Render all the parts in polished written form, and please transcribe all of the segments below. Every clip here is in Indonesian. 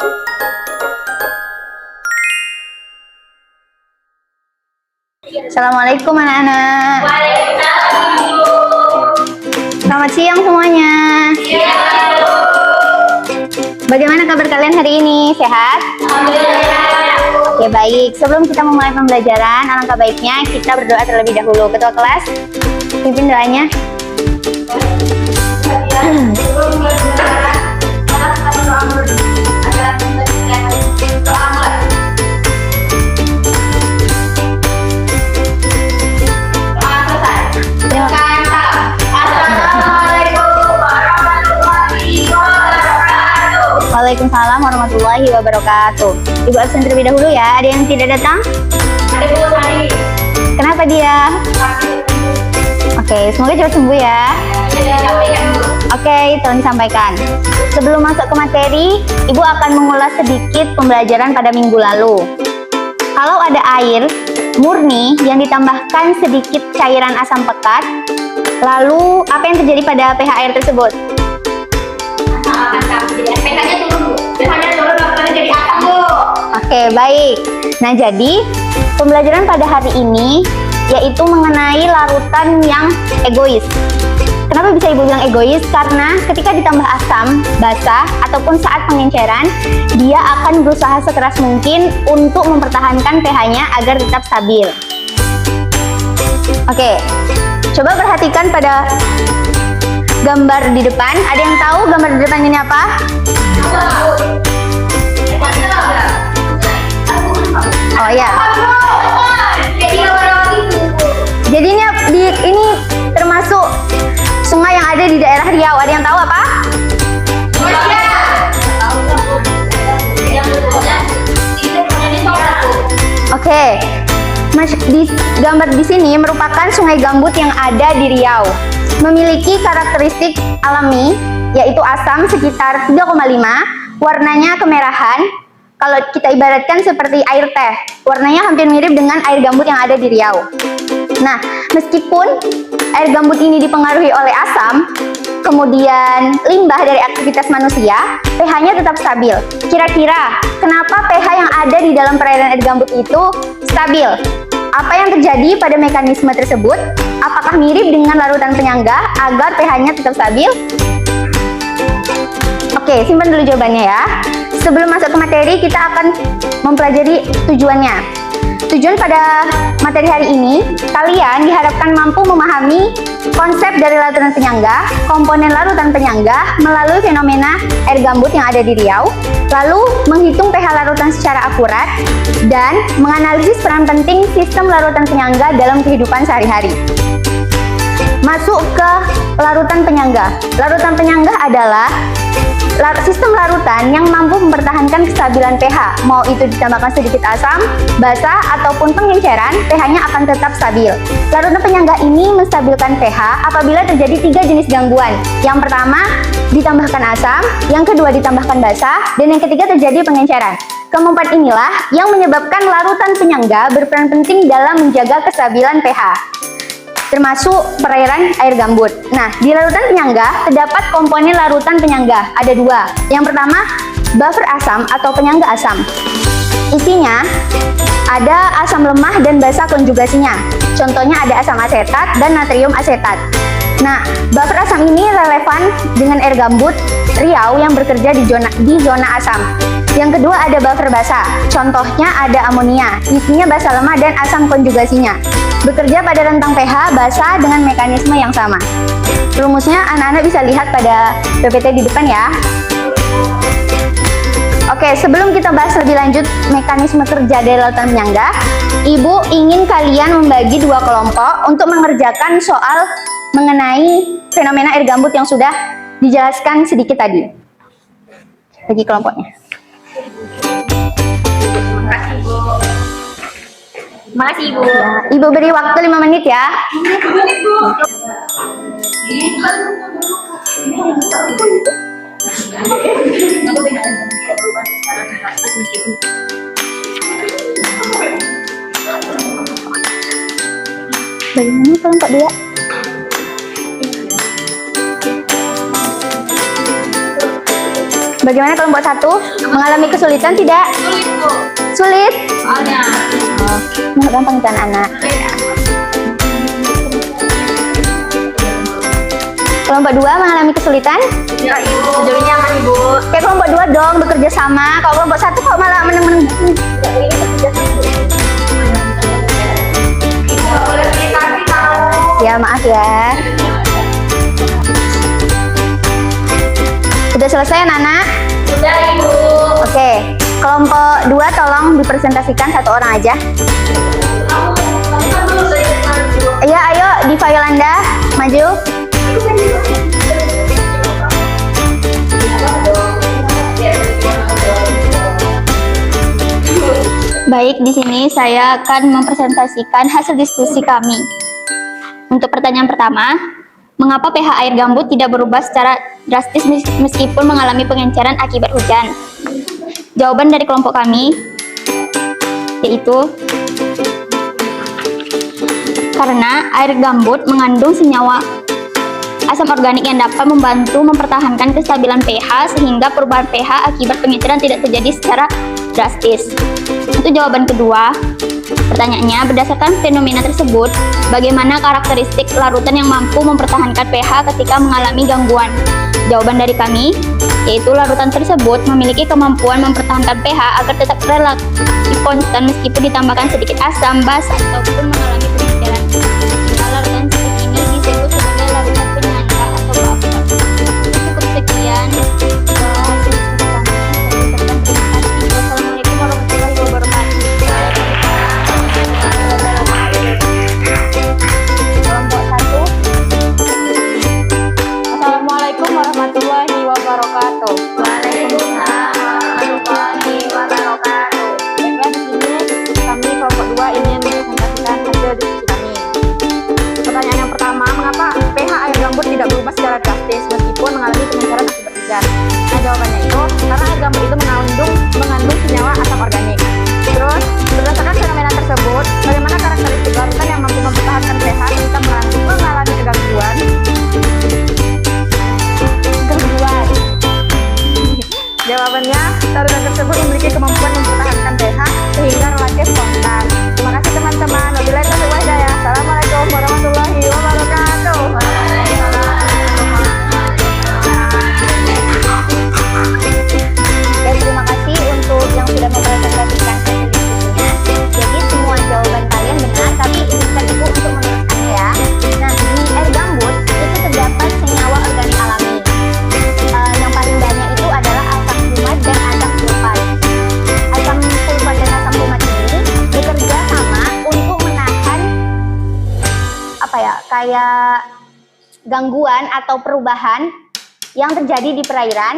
Assalamualaikum anak-anak. Waalaikumsalam. Selamat siang semuanya. Bagaimana kabar kalian hari ini? Sehat? Alhamdulillah. Oke, baik. Sebelum kita memulai pembelajaran, alangkah baiknya kita berdoa terlebih dahulu. Ketua kelas, pimpin doanya. Waalaikumsalam warahmatullahi wabarakatuh. Ibu absen terlebih dahulu ya. Ada yang tidak datang? Ada Bu Sari. Kenapa dia? Oke, semoga cepat sembuh ya. Oke, tolong disampaikan. Sebelum masuk ke materi, Ibu akan mengulas sedikit pembelajaran pada minggu lalu. Kalau ada air murni yang ditambahkan sedikit cairan asam pekat, lalu apa yang terjadi pada pH air tersebut? pH-nya turun, Bu. pH-nya turun, makanya jadi asam, Bu. Oke, baik. Nah, jadi pembelajaran pada hari ini yaitu mengenai larutan yang egois. Kenapa bisa Ibu bilang egois? Karena ketika ditambah asam, basa, ataupun saat pengenceran, dia akan berusaha sekeras mungkin untuk mempertahankan pH-nya agar tetap stabil. Oke, coba perhatikan pada gambar di depan. Ada yang tahu gambar di depan ini apa? Oh ya. Jadi ini termasuk sungai yang ada di daerah Riau. Ada yang tahu apa? Oke. Di gambar di sini merupakan sungai gambut yang ada di Riau. Memiliki karakteristik alami yaitu asam sekitar 3,5, warnanya kemerahan. Kalau kita ibaratkan seperti air teh, warnanya hampir mirip dengan air gambut yang ada di Riau. Nah, meskipun air gambut ini dipengaruhi oleh asam, kemudian limbah dari aktivitas manusia, pH-nya tetap stabil. Kira-kira kenapa pH yang ada di dalam perairan air gambut itu stabil? Apa yang terjadi pada mekanisme tersebut? Apakah mirip dengan larutan penyangga agar pH-nya tetap stabil? Oke, simpan dulu jawabannya ya. Sebelum masuk ke materi, kita akan mempelajari tujuannya. Tujuan pada materi hari ini, kalian diharapkan mampu memahami konsep dari larutan penyangga, komponen larutan penyangga melalui fenomena air gambut yang ada di Riau, lalu menghitung pH larutan secara akurat, dan menganalisis peran penting sistem larutan penyangga dalam kehidupan sehari-hari. Masuk ke larutan penyangga. Larutan penyangga adalah sistem larutan yang mampu mempertahankan kestabilan pH. Mau itu ditambahkan sedikit asam, basa, ataupun pengenceran, pH-nya akan tetap stabil. Larutan penyangga ini menstabilkan pH apabila terjadi 3 jenis gangguan. Yang pertama, ditambahkan asam, yang kedua ditambahkan basa, dan yang ketiga terjadi pengenceran. Keempat inilah yang menyebabkan larutan penyangga berperan penting dalam menjaga kestabilan pH, termasuk perairan air gambut. Nah, di larutan penyangga terdapat komponen larutan penyangga. Ada 2. Yang pertama, buffer asam atau penyangga asam. Isinya ada asam lemah dan basa konjugasinya. Contohnya ada asam asetat dan natrium asetat. Nah, buffer asam ini relevan dengan air gambut Riau yang bekerja di zona asam. Yang kedua ada buffer basa. Contohnya ada amonia. Isinya basa lemah dan asam konjugasinya. Bekerja pada rentang pH basa dengan mekanisme yang sama. Rumusnya anak-anak bisa lihat pada PPT di depan ya. Oke, sebelum kita bahas lebih lanjut mekanisme kerja dari larutan penyangga, Ibu ingin kalian membagi 2 kelompok untuk mengerjakan soal mengenai fenomena air gambut yang sudah dijelaskan sedikit tadi. Bagi kelompoknya. Makasih, Bu. Ibu beri waktu 5 menit ya. Bagaimana kelompok dia? Bagaimana kelompok 1? Mengalami kesulitan tidak? Sulit, Bu. Sulit? Soalnya. Nah, gampang kan anak. Kelompok 2 mengalami kesulitan? Ya, Ibu. Sejauh ini aman, Ibu. Oke, kelompok 2 dong bekerja sama. Kalau kelompok 1 kok malah meneng-meneng. Ya, maaf ya. Sudah selesai, Nana? Sudah, Ibu. Oke, kelompok 2 tolong dipresentasikan satu orang aja. Iya, ayo di file Anda, maju. Baik, di sini saya akan mempresentasikan hasil diskusi kami. Untuk pertanyaan pertama, mengapa pH air gambut tidak berubah secara drastis meskipun mengalami pengenceran akibat hujan? Jawaban dari kelompok kami yaitu karena air gambut mengandung senyawa asam organik yang dapat membantu mempertahankan kestabilan pH sehingga perubahan pH akibat pengenceran tidak terjadi secara drastis. Untuk jawaban kedua, pertanyaannya, berdasarkan fenomena tersebut, bagaimana karakteristik larutan yang mampu mempertahankan pH ketika mengalami gangguan? Jawaban dari kami, yaitu larutan tersebut memiliki kemampuan mempertahankan pH agar tetap relatif konstan meskipun ditambahkan sedikit asam, basa, ataupun mengalami pengenceran. Sehingga larutan seperti ini disebut sebagai larutan penyangga atau buffer. Cukup sekian. Wassalamualaikum warahmatullahi wabarakatuh. Kelompok 1. Assalamualaikum warahmatullahi wabarakatuh. Waalaikumsalam warahmatullahi wabarakatuh. Baiklah, di sini kami kelompok 2 ingin mempresentasikan hasil diskusi kami. Pertanyaan yang pertama, mengapa pH air gambut tidak berubah secara drastis meskipun mengalami pengenceran akibat hujan? Nah, jawabannya itu karena air gambut itu mengandung senyawa asam organik. Terus, berdasarkan fenomena tersebut, bagaimana karakteristik larutan yang mampu mempertahankan pH ketika mengalami kegangguan? Jawabannya, larutan tersebut memiliki kemampuan mempertahankan pH sehingga relatif konstan. Terima kasih teman-teman. Wabillahi taufiq wal hidayah. Assalamualaikum warahmatullahi wabarakatuh. Dan terima kasih untuk yang sudah mempresentasikan hasil diskusinya. Jadi semua jawaban kalian benar, tapi izinkan ibu untuk meneruskannya ya. Nah, di air gambut itu terdapat senyawa organik alami. Yang paling banyak itu adalah asam fumat dan asam sulfat. Asam sulfat dan asam fumat ini bekerja sama untuk menahan kayak gangguan atau perubahan yang terjadi di perairan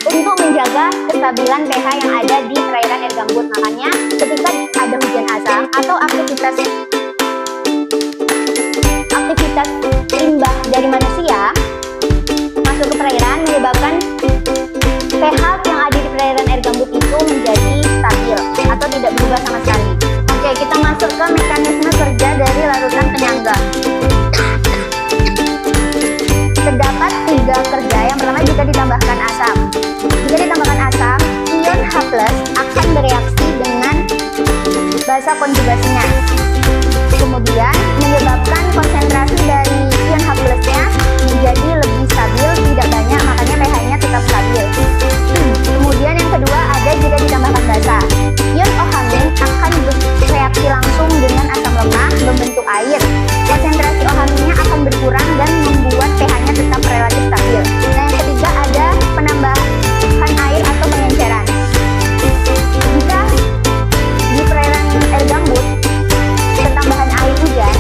untuk menjaga kestabilan pH yang ada di perairan air gambut. Makanya ketika ada hujan asam atau aktivitas limbah dari manusia masuk ke perairan menyebabkan pH yang ada di perairan air gambut itu menjadi stabil atau tidak berubah sama sekali. Oke, kita masuk ke mekanisme kerja dari larutan penyangga. Terdapat 3 kerja. Yang pertama, jika ditambahkan asam. Jika ditambahkan asam, ion H+ akan bereaksi dengan basa konjugasinya. Kemudian menyebabkan konsentrasi dari ion H+-nya menjadi lebih stabil, tidak banyak, makanya pH-nya tetap stabil. Kemudian yang kedua ada jika ditambahkan basa. Ion OH- akan bereaksi langsung dengan asam lemah membentuk air. Konsentrasi OH-nya akan berkurang dan membuat pH-nya tetap relatif stabil. Nah, yang ketiga ada penambahan air atau pengenceran. Jika di perairan air gambut ketambahan air hujan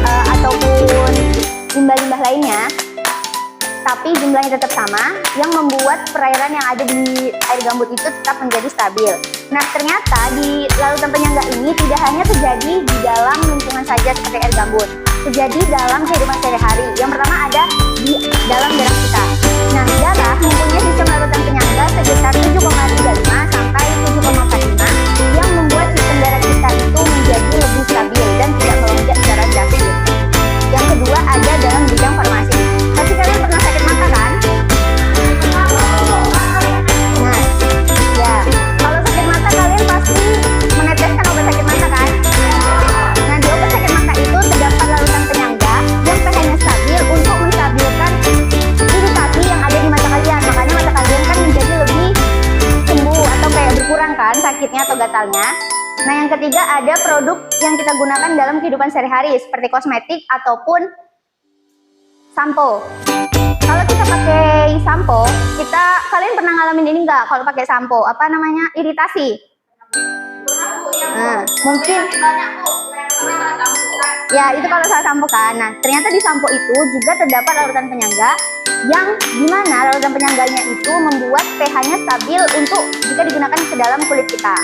ataupun limbah-limbah lainnya, tapi jumlahnya tetap sama, yang membuat perairan yang ada di air gambut itu tetap menjadi stabil. Nah, ternyata di larutan penyangga ini tidak hanya terjadi di dalam lingkungan saja seperti air gambut, terjadi dalam kehidupan sehari-hari. Yang pertama ada di dalam darah kita. Nah, darah mempunyai sistem larutan penyangga sekitar 7,35 sampai 7,45 yang membuat sistem darah kita itu menjadi lebih stabil dan tidak melonjak secara drastis. Yang kedua ada dalam bidang farmasi. Pasti kalian pernah sakit mata kan? sakitnya atau gatalnya. Nah, yang ketiga ada produk yang kita gunakan dalam kehidupan sehari-hari seperti kosmetik ataupun sampo. Kalau kita pakai sampo, kalian pernah ngalamin ini nggak? Kalau pakai sampo, apa namanya? Iritasi. Nah, mungkin ya itu kalau salah sampo kan. Nah, ternyata di sampo itu juga terdapat larutan penyangga yang dimana larutan penyangganya itu membuat pH-nya stabil untuk jika digunakan ke dalam kulit kita.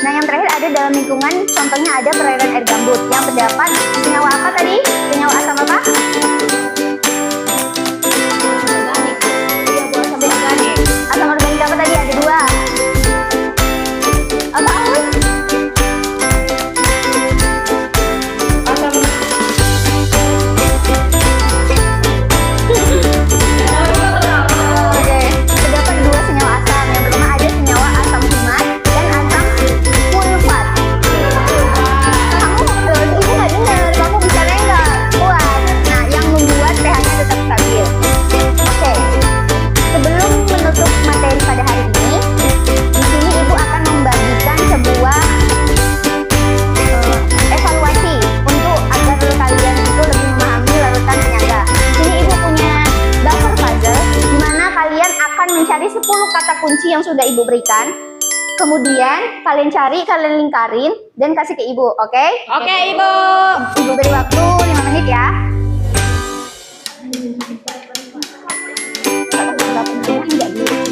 Nah, yang terakhir ada dalam lingkungan, contohnya ada perairan air gambut yang terdapat senyawa apa tadi? Senyawa asam apa? Asam organik apa tadi? Ada 2. Apa? Oke, terdapat 2 senyawa asam. Yang pertama ada senyawa asam fumat dan asam sulfat. Kamu ibu nggak dengar, kamu bicaranya nggak kuat. Nah, yang membuat pH-nya tetap stabil. Oke, sebelum menutup materi pada hari ini, di sini ibu akan membagikan sebuah evaluasi untuk agar kalian itu lebih memahami larutan penyangga. Di sini ibu punya buffer puzzle di mana kalian akan mencari 10 kata kunci yang sudah ibu berikan. Kemudian kalian cari, kalian lingkarin dan kasih ke ibu, oke? Oke, Ibu. Ibu beri waktu 5 menit ya. Enggak dulu.